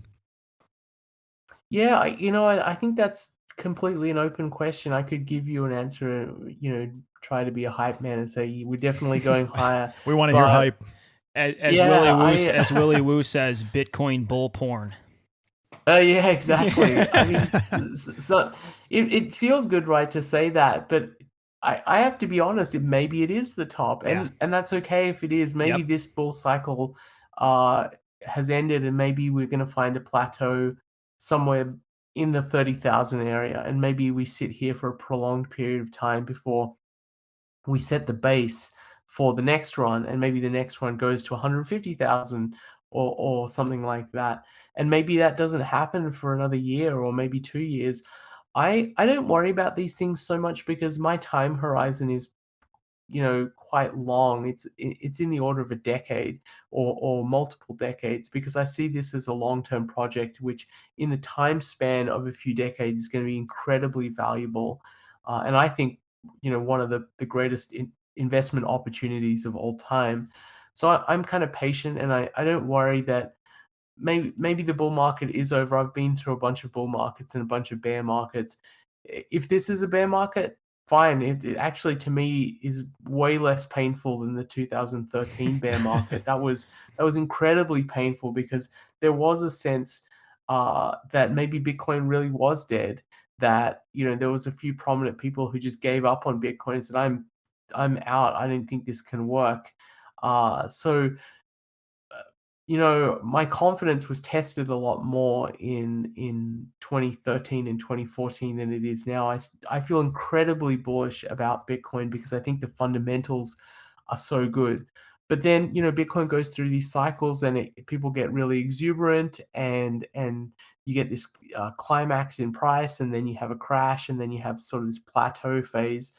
Yeah, I think that's completely an open question. I could give you an answer, try to be a hype man and say we're definitely going higher. We want to hear But hype. yeah, As Willie Woo says, Bitcoin bull porn. Yeah, Yeah. exactly. I mean, so it feels good, right, to say that, but I have to be honest, maybe it is the top, Yeah. and that's okay if it is. Maybe Yep. this bull cycle uh, has ended, and maybe we're gonna find a plateau somewhere in the 30,000 area, and maybe we sit here for a prolonged period of time before we set the base for the next run, and maybe the next one goes to 150,000 or something like that. And maybe that doesn't happen for another year or maybe 2 years. I don't worry about these things so much because my time horizon is, quite long. It's in the order of a decade or multiple decades because I see this as a long-term project, which in the time span of a few decades is going to be incredibly valuable. And I think, one of the greatest investment opportunities of all time. So I'm kind of patient and I don't worry that maybe the bull market is over. I've been through a bunch of bull markets and a bunch of bear markets. If this is a bear market, fine. It actually to me is way less painful than the 2013 bear market. That was incredibly painful because there was a sense that maybe Bitcoin really was dead. That there was a few prominent people who just gave up on Bitcoin and said, I'm out. I didn't think this can work." So my confidence was tested a lot more in 2013 and 2014 than it is now. I feel incredibly bullish about Bitcoin because I think the fundamentals are so good. But then, Bitcoin goes through these cycles and people get really exuberant and you get this climax in price and then you have a crash and then you have sort of this plateau phase,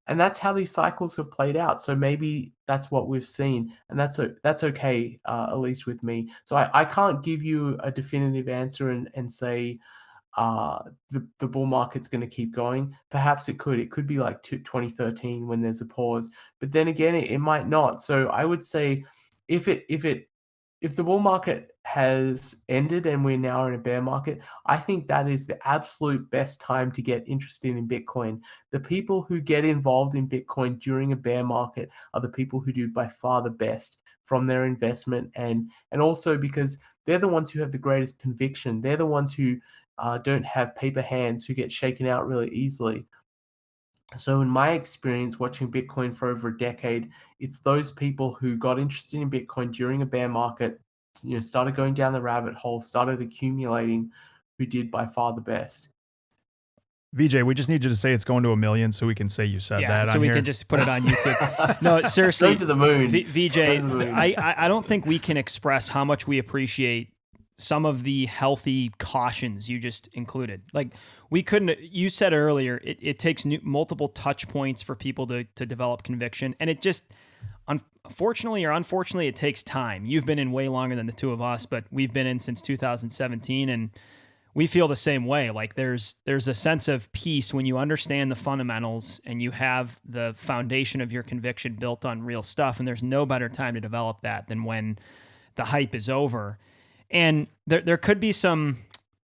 and that's how these cycles have played out. So maybe that's what we've seen, and that's okay, at least with me. So I can't give you a definitive answer and say the bull market's going to keep going. Perhaps it could. It could be like 2013 when there's a pause, but then again, it might not. So I would say if the bull market has ended and we're now in a bear market, I think that is the absolute best time to get interested in Bitcoin. The people who get involved in Bitcoin during a bear market are the people who do by far the best from their investment, and also because they're the ones who have the greatest conviction. They're the ones who don't have paper hands, who get shaken out really easily. So in my experience watching Bitcoin for over a decade, it's those people who got interested in Bitcoin during a bear market, started going down the rabbit hole, started accumulating, who did by far the best. VJ, we just need you to say it's going to 1 million so we can say you said Yeah, that so on we here. can just put it on YouTube. No, It's seriously, going to the moon. VJ, Going to the moon. I don't think we can express how much we appreciate some of the healthy cautions you just included. Like we couldn't. You said earlier, it takes multiple touch points for people to develop conviction, and it just. Unfortunately or unfortunately, it takes time. You've been in way longer than the two of us, but we've been in since 2017, and we feel the same way. Like there's a sense of peace when you understand the fundamentals and you have the foundation of your conviction built on real stuff. And there's no better time to develop that than when the hype is over. And there could be some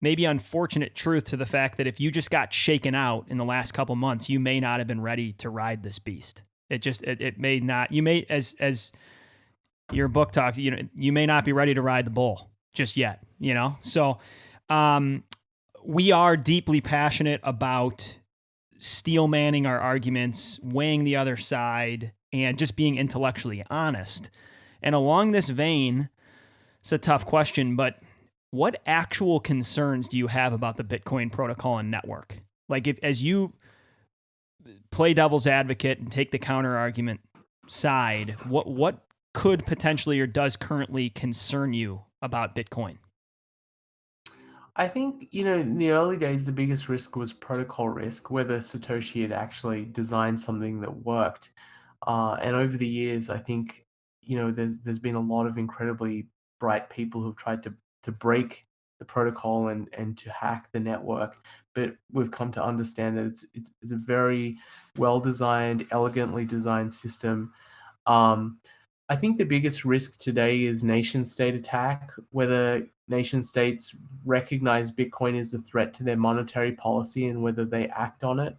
maybe unfortunate truth to the fact that if you just got shaken out in the last couple months, you may not have been ready to ride this beast. It may not. You may, as your book talks, you may not be ready to ride the bull just yet. So we are deeply passionate about steel manning our arguments, weighing the other side, and just being intellectually honest. And along this vein, it's a tough question, but what actual concerns do you have about the Bitcoin protocol and network? Like as you play devil's advocate and take the counter argument side, what could potentially or does currently concern you about Bitcoin? I think, in the early days, the biggest risk was protocol risk, whether Satoshi had actually designed something that worked. And over the years, I think, there's been a lot of incredibly bright people who've tried to break the protocol and to hack the network. But we've come to understand that it's a very well designed, elegantly designed system. Um, I think the biggest risk today is nation state attack, whether nation states recognize Bitcoin as a threat to their monetary policy and whether they act on it.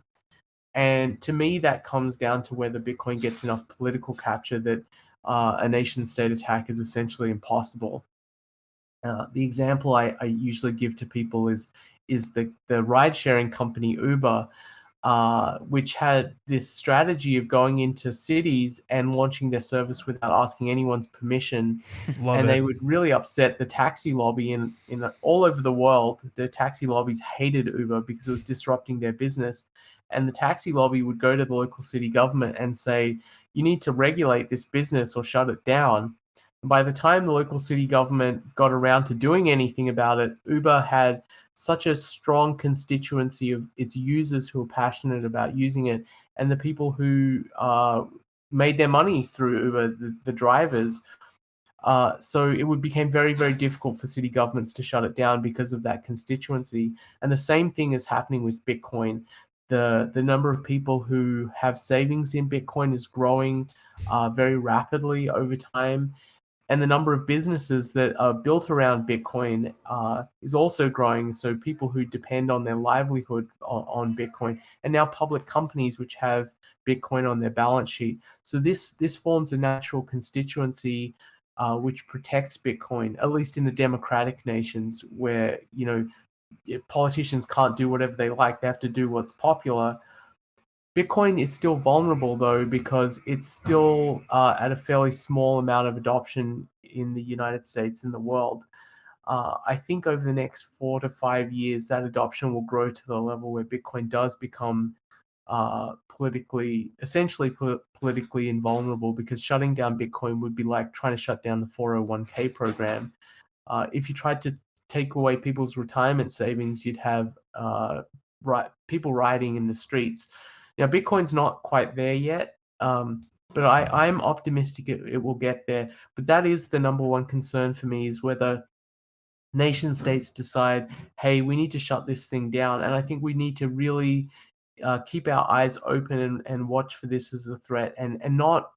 And to me, that comes down to whether Bitcoin gets enough political capture that a nation state attack is essentially impossible. The example I usually give to people is the ride sharing company Uber, which had this strategy of going into cities and launching their service without asking anyone's permission. Love And it. they would really upset the taxi lobby in all over the world. The taxi lobbies hated Uber because it was disrupting their business. And the taxi lobby would go to the local city government and say, you need to regulate this business or shut it down. And by the time the local city government got around to doing anything about it, Uber had such a strong constituency of its users who are passionate about using it, and the people who made their money through Uber, the drivers. So it would became very, very difficult for city governments to shut it down because of that constituency. And the same thing is happening with Bitcoin. The number of people who have savings in Bitcoin is growing very rapidly over time, and the number of businesses that are built around Bitcoin is also growing. So people who depend on their livelihood on Bitcoin, and now public companies which have Bitcoin on their balance sheet. So this forms a natural constituency which protects Bitcoin, at least in the democratic nations where politicians can't do whatever they like; they have to do what's popular. Bitcoin is still vulnerable though because it's still at a fairly small amount of adoption in the United States and the world. I think over the next 4 to 5 years, that adoption will grow to the level where Bitcoin does become politically invulnerable, because shutting down Bitcoin would be like trying to shut down the 401k program. If you tried to take away people's retirement savings, you'd have people rioting in the streets. Now, Bitcoin's not quite there yet, but I'm optimistic it will get there. But that is the number one concern for me, is whether nation states decide, hey, we need to shut this thing down. And I think we need to really keep our eyes open and watch for this as a threat, and not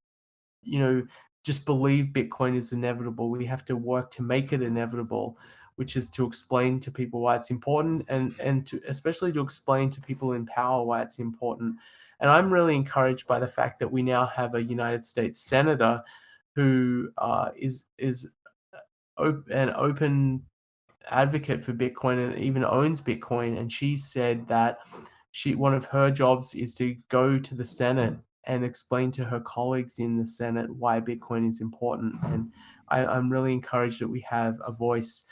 just believe Bitcoin is inevitable. We have to work to make it inevitable, which is to explain to people why it's important, and to especially to explain to people in power why it's important. And I'm really encouraged by the fact that we now have a United States senator who is an open advocate for Bitcoin and even owns Bitcoin. And she said that one of her jobs is to go to the Senate and explain to her colleagues in the Senate why Bitcoin is important. And I'm really encouraged that we have a voice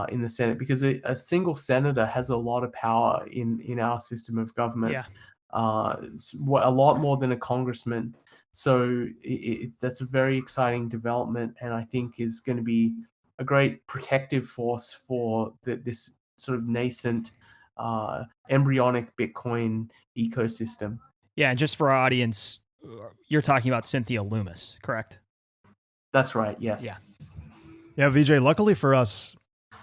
in the Senate, because a single senator has a lot of power in our system of government. Yeah. A lot more than a congressman. So that's a very exciting development, and I think is going to be a great protective force for this sort of nascent, embryonic Bitcoin ecosystem. Yeah, and just for our audience, you're talking about Cynthia Loomis, correct? That's right. Yes. Yeah. Yeah, Vijay, luckily for us,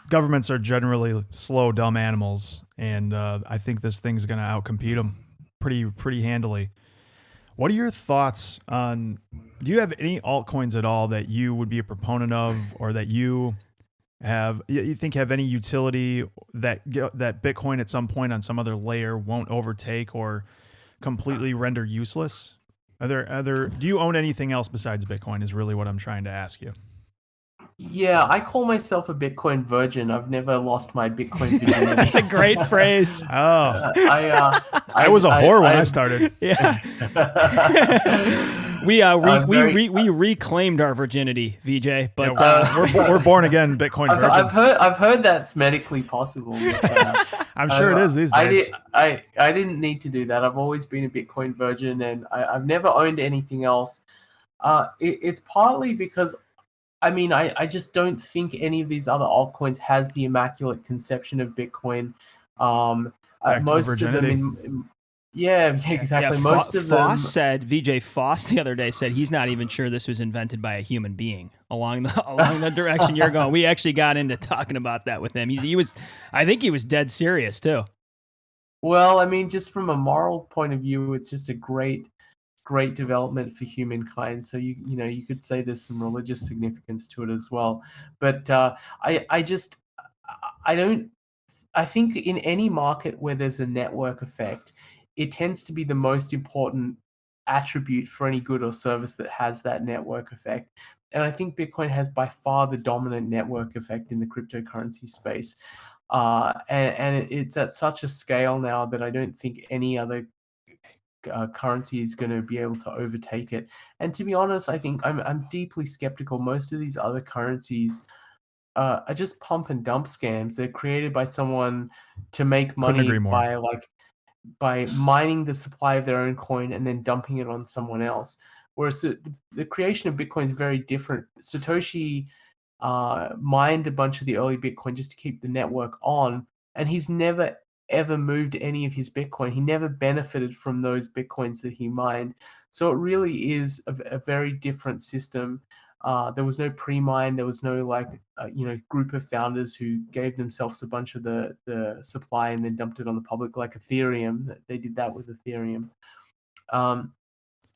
governments are generally slow, dumb animals, and I think this thing's going to outcompete them pretty handily. What are your thoughts on? Do you have any altcoins at all that you would be a proponent of, or that you think have any utility that Bitcoin at some point on some other layer won't overtake or completely render useless? Do you own anything else besides Bitcoin? Is really what I'm trying to ask you. Yeah, I call myself a Bitcoin virgin. I've never lost my Bitcoin virginity. That's a great phrase. Oh, I was a whore when I started. Yeah. We reclaimed our virginity, Vijay, but we're born again Bitcoin virgins. I've heard that's medically possible. But, I'm sure it is these days. I didn't need to do that. I've always been a Bitcoin virgin, and I've never owned anything else. It's partly because, I just don't think any of these other altcoins has the immaculate conception of Bitcoin. Most of them, Yeah, Yeah, exactly. Most of Foss them. said Vijay Foss the other day said he's not even sure this was invented by a human being. Along the direction you're going, we actually got into talking about that with him. He was, I think he was dead serious too. Well, I mean, just from a moral point of view, it's just a great development for humankind. So you could say there's some religious significance to it as well. But I just I don't I think in any market where there's a network effect, it tends to be the most important attribute for any good or service that has that network effect. And I think Bitcoin has by far the dominant network effect in the cryptocurrency space. And it's at such a scale now that I don't think any other currency is going to be able to overtake it. And to be honest, I think I'm deeply skeptical. Most of these other currencies are just pump and dump scams. They're created by someone to make Couldn't agree money more. by mining the supply of their own coin and then dumping it on someone else. Whereas the creation of Bitcoin is very different. Satoshi mined a bunch of the early Bitcoin just to keep the network on, and he's never ever moved any of his Bitcoin. He never benefited from those Bitcoins that he mined. So it really is a very different system. There was no pre-mine. There was no group of founders who gave themselves a bunch of the supply and then dumped it on the public like Ethereum. They did that with Ethereum. Um,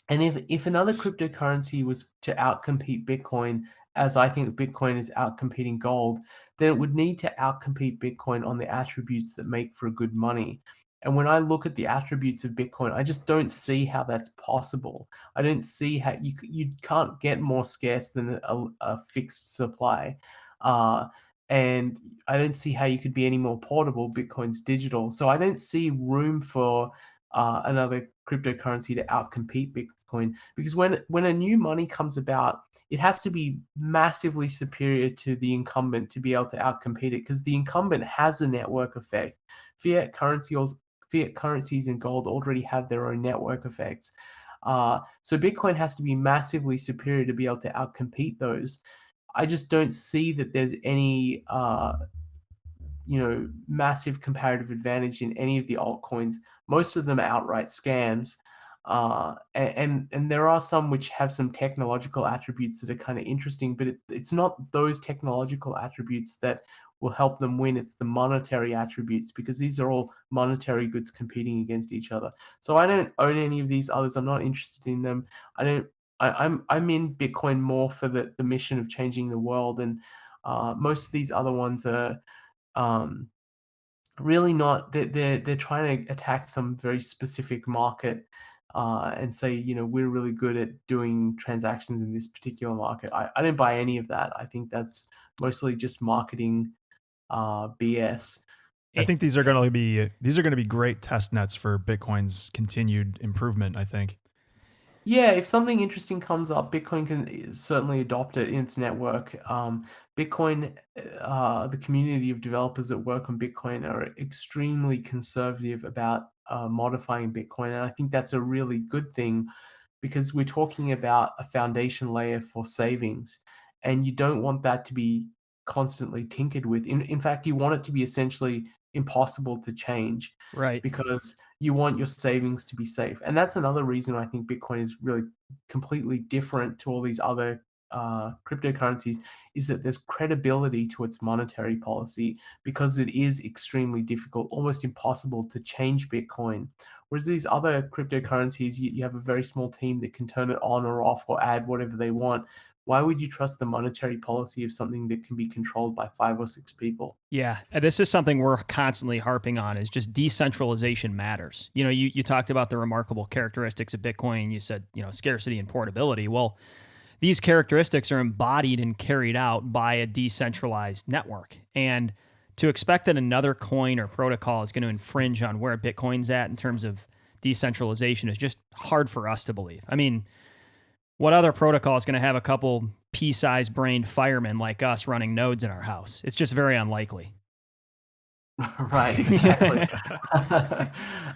and if another cryptocurrency was to outcompete Bitcoin, as I think Bitcoin is outcompeting gold, then it would need to outcompete Bitcoin on the attributes that make for good money. And when I look at the attributes of Bitcoin, I just don't see how that's possible. I don't see how you can't get more scarce than a fixed supply. Uh, and I don't see how you could be any more portable. Bitcoin's digital. So I don't see room for another cryptocurrency to outcompete Bitcoin, because when a new money comes about, it has to be massively superior to the incumbent to be able to outcompete it, because the incumbent has a network effect. Fiat currencies, fiat currencies and gold already have their own network effects. So Bitcoin has to be massively superior to be able to outcompete those. I just don't see that there's any massive comparative advantage in any of the altcoins. Most of them are outright scams. And there are some which have some technological attributes that are kind of interesting, but it's not those technological attributes that will help them win. It's the monetary attributes, because these are all monetary goods competing against each other. So I don't own any of these others. I'm not interested in them. I don't. I'm in Bitcoin more for the mission of changing the world, and most of these other ones are um, really not. They're trying to attack some very specific market and say, we're really good at doing transactions in this particular market. I don't buy any of that. I think that's mostly just marketing BS. I It, think these are going to be great test nets for Bitcoin's continued improvement, I think. Yeah, if something interesting comes up, Bitcoin can certainly adopt it in its network. Bitcoin, the community of developers that work on Bitcoin are extremely conservative about modifying Bitcoin, and I think that's a really good thing, because we're talking about a foundation layer for savings, and you don't want that to be constantly tinkered with. In fact, you want it to be essentially impossible to change, right. because you want your savings to be safe. And that's another reason I think Bitcoin is really completely different to all these other cryptocurrencies, is that there's credibility to its monetary policy, because it is extremely difficult, almost impossible to change Bitcoin. Whereas these other cryptocurrencies, you have a very small team that can turn it on or off or add whatever they want. Why would you trust the monetary policy of something that can be controlled by 5 or 6 people? Yeah, this is something we're constantly harping on is just decentralization matters. You talked about the remarkable characteristics of Bitcoin. You said, scarcity and portability. Well, these characteristics are embodied and carried out by a decentralized network. And to expect that another coin or protocol is going to infringe on where Bitcoin's at in terms of decentralization is just hard for us to believe. I mean, what other protocol is going to have a couple pea-sized brained firemen like us running nodes in our house? It's just very unlikely. Right, exactly.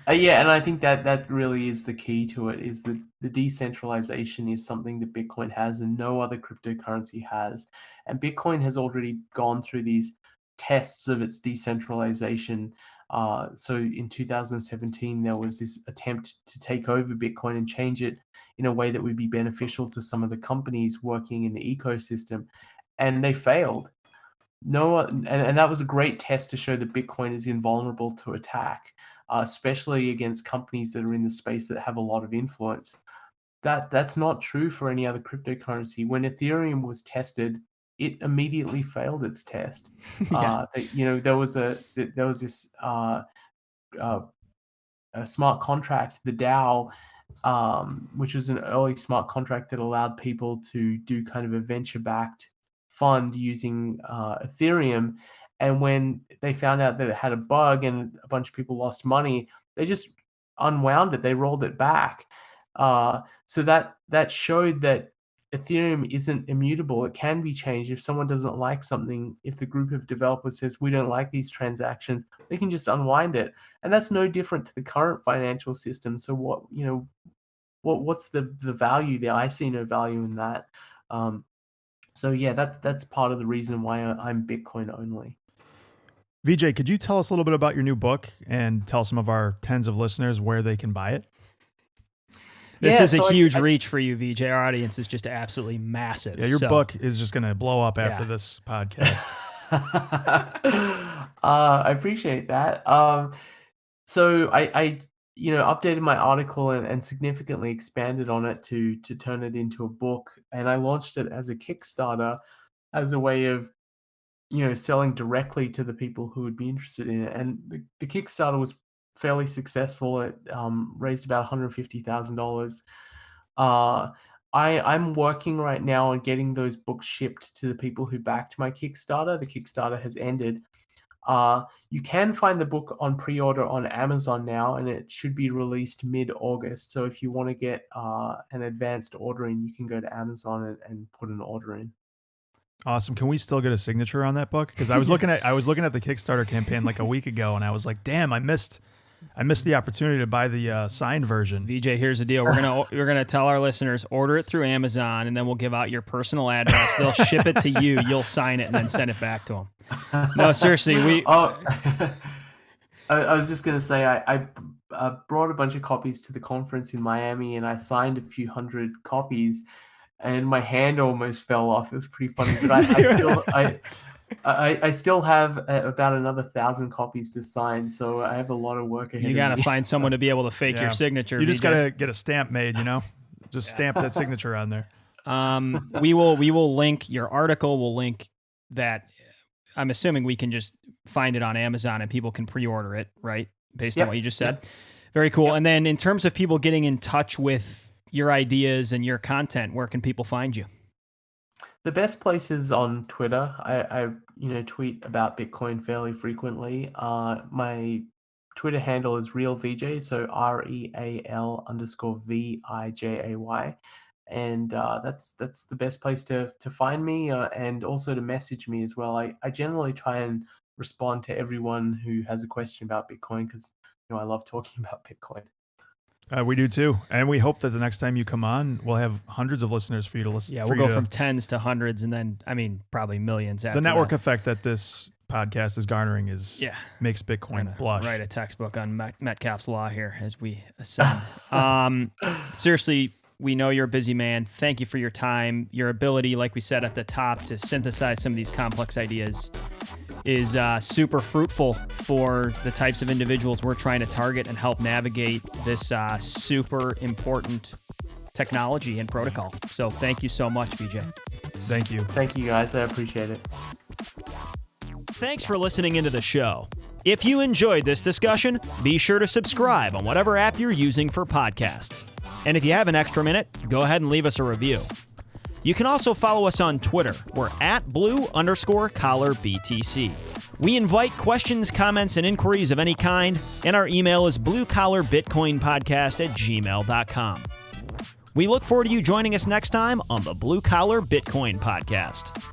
Yeah, and I think that really is the key to it, is that the decentralization is something that Bitcoin has and no other cryptocurrency has. And Bitcoin has already gone through these tests of its decentralization. So in 2017, there was this attempt to take over Bitcoin and change it in a way that would be beneficial to some of the companies working in the ecosystem, and they failed. No one, and that was a great test to show that Bitcoin is invulnerable to attack, especially against companies that are in the space that have a lot of influence. That's not true for any other cryptocurrency. When Ethereum was tested, it immediately failed its test. Yeah. There was this uh, a smart contract, the DAO, which was an early smart contract that allowed people to do kind of a venture-backed fund using Ethereum. And when they found out that it had a bug and a bunch of people lost money, they just unwound it. They rolled it back. So that showed that Ethereum isn't immutable. It can be changed. If someone doesn't like something, if the group of developers says, we don't like these transactions, they can just unwind it. And that's no different to the current financial system. So what's the value there? I see no value in that. So yeah, that's part of the reason why I'm Bitcoin only. Vijay, could you tell us a little bit about your new book and tell some of our tens of listeners where they can buy it? This is so a huge reach for you, Vijay. Our audience is just absolutely massive. Yeah, your book is just going to blow up after this podcast. I appreciate that. So I updated my article and significantly expanded on it to turn it into a book, and I launched it as a Kickstarter as a way of selling directly to the people who would be interested in it. And the Kickstarter was fairly successful. It raised about $150,000. I'm working right now on getting those books shipped to the people who backed my Kickstarter. The Kickstarter has ended. You can find the book on pre-order on Amazon now, and it should be released mid-August. So if you want to get an advanced order in, you can go to Amazon and put an order in. Awesome. Can we still get a signature on that book? Because I was looking at the Kickstarter campaign like a week ago, and I was like, damn, I missed the opportunity to buy the signed version. Vijay, here's the deal. We're gonna tell our listeners, order it through Amazon, and then we'll give out your personal address. They'll ship it to you. You'll sign it and then send it back to them. No, seriously, I was just gonna say I brought a bunch of copies to the conference in Miami, and I signed a few hundred copies, and my hand almost fell off. It was pretty funny, but I still have about another 1,000 copies to sign, so I have a lot of work ahead. You got to find someone to be able to fake your signature. You just got to get a stamp made, just stamp that signature on there. We will link your article. We'll link that. I'm assuming we can just find it on Amazon and people can pre-order it, right? Based on what you just said. Yep. Very cool. Yep. And then in terms of people getting in touch with your ideas and your content, where can people find you? The best place is on Twitter. I tweet about Bitcoin fairly frequently. My Twitter handle is RealVijay, so REAL_VIJAY. And that's the best place to find me and also to message me as well. I generally try and respond to everyone who has a question about Bitcoin because I love talking about Bitcoin. We do too, and we hope that the next time you come on, we'll have hundreds of listeners for you to listen. Yeah, we'll go from tens to hundreds, and then probably millions. After the network effect that this podcast is garnering makes Bitcoin blush. Write a textbook on Metcalfe's law here as we ascend. Seriously, we know you're a busy man. Thank you for your time. Your ability, like we said at the top, to synthesize some of these complex ideas is super fruitful for the types of individuals we're trying to target and help navigate this super important technology and protocol. So thank you so much, Vijay. Thank you. Thank you, guys. I appreciate it. Thanks for listening into the show. If you enjoyed this discussion, be sure to subscribe on whatever app you're using for podcasts. And if you have an extra minute, go ahead and leave us a review. You can also follow us on Twitter. We're at blue_collar_BTC. We invite questions, comments, and inquiries of any kind, and our email is bluecollarbitcoinpodcast@gmail.com. We look forward to you joining us next time on the Blue Collar Bitcoin Podcast.